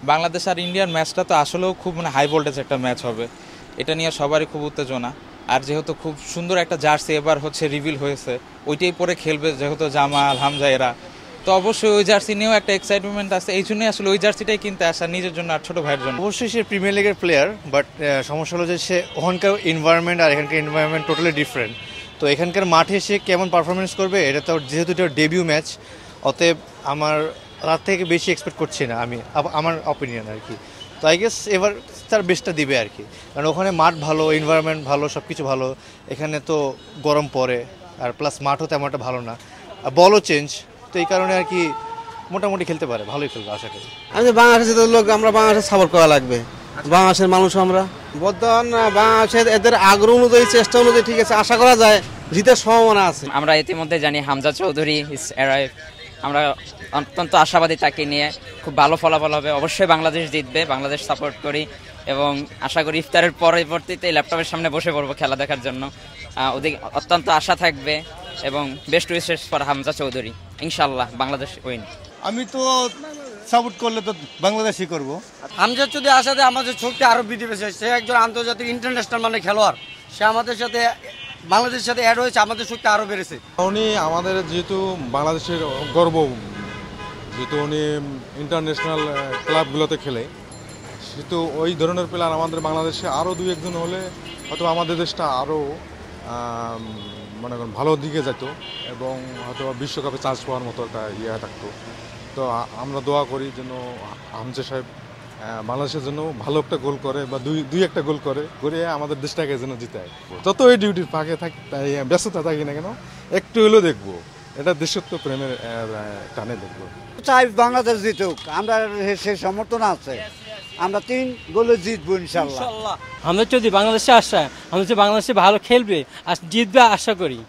বাংলাদেশ আর ইন্ডিয়ার ম্যাচটা তো আসলেও খুব হাই ভোল্টেজ একটা ম্যাচ হবে, এটা নিয়ে সবারই খুব উত্তেজনা। আর যেহেতু খুব সুন্দর একটা জার্সি এবার রিভিল হয়েছে, ওইটাই পরে খেলবে যেহেতু জামাল হামজা এরা, তো অবশ্যই ওই জার্সি নিয়েও একটা এক্সাইটমেন্ট আছে। এই জন্যই আসলে ওই জার্সিটাই কিনতে আসা, নিজের জন্য আর ছোট ভাইয়ের জন্য। অবশ্যই সে প্রিমিয়ার লিগের প্লেয়ার, বাট সমস্যা হলো যে সে ওখানকার এনভায়রনমেন্ট আর এখানকার এনভায়রনমেন্ট টোটালি ডিফারেন্ট। তো এখানকার মাঠে সে কেমন পারফরমেন্স করবে, এটা তো যেহেতু এটা ডেবিউ ম্যাচ, অতএব আমার তার থেকে বেশি এক্সপেক্ট করছি না আমি, আমার অপিনিয়ন আর কি। তো আই গেস এবার তার বেস্টটা দিবে আর কি, কারণ ওখানে মাঠ ভালো, এনভায়রনমেন্ট ভালো, সব কিছু ভালো। এখানে তো গরম পড়ে, আর প্লাস মাঠও তেমন একটা ভালো না, বলও চেঞ্জ। তো এই কারণে আর কি মোটামুটি খেলতে পারে, ভালোই খেলবে আশা করি। আমি বাংলাদেশের লোক, আমরা বাংলাদেশের সাপোর্ট করা লাগবে, বাংলাদেশের মানুষ আমরা বর্তমান বাংলাদেশের এদের আগ্রহ অনুযায়ী, চেষ্টা অনুযায়ী ঠিক আছে, আশা করা যায় জিতের সম্ভাবনা আছে। আমরা ইতিমধ্যে জানি হামজা চৌধুরী ইজ অ্যারাইভ, আমরা অত্যন্ত আশাবাদী তাকে নিয়ে, খুব ভালো ফলাফল হবে, অবশ্যই বাংলাদেশ জিতবে, বাংলাদেশ সাপোর্ট করি এবং আশা করি ইফতারের পরবর্তীতে ল্যাপটপের সামনে বসে পড়বো খেলা দেখার জন্য। ওদিকে অত্যন্ত আশা থাকবে এবং best wishes for Hamza Chowdhury, ইনশাল্লাহ বাংলাদেশ উইন। আমি তো সাপোর্ট করলে তো বাংলাদেশই করব। হামজা যদি আসাতে আমাদের শক্তি আরো বৃদ্ধি পেয়েছে, সে একজন আন্তর্জাতিক ইন্টারন্যাশনাল মানে খেলোয়াড়, সে আমাদের সাথে বাংলাদেশের সাথে অ্যাড হয়েছে, আমাদের শক্তি আরো বেড়েছে। উনি আমাদের যেহেতু বাংলাদেশের গর্ব, যেহেতু উনি ইন্টারন্যাশনাল ক্লাবগুলোতে খেলে, সেহেতু ওই ধরনের প্লেয়ার আমাদের বাংলাদেশে আরও দুই একজন হলে হয়তো আমাদের দেশটা আরও মনে করেন ভালো দিকে যেত এবং হয়তো বিশ্বকাপে চান্স পাওয়ার মতো একটা ইয়ে থাকতো। তো আমরা দোয়া করি যেন হামজা সাহেব বাংলাদেশের জন্য ভালো একটা গোল করে বা দুই একটা গোল করে আমাদের দেশটাকে যেন জিতায়। যত এই ডিউটির ফাঁকে থাকি, ব্যস্ততা থাকি না কেন, একটু হলেও দেখবো, এটা দেশত্ব প্রেমের টানে দেখবো। চাই বাংলাদেশ জিতুক, আমরা সে সমর্থন আছে, আমরা 3 গোলে জিতবো ইনশাল্লাহ। আমরা যদি বাংলাদেশে আসা, আমরা যদি বাংলাদেশে ভালো খেলবে আর জিতবে আশা করি।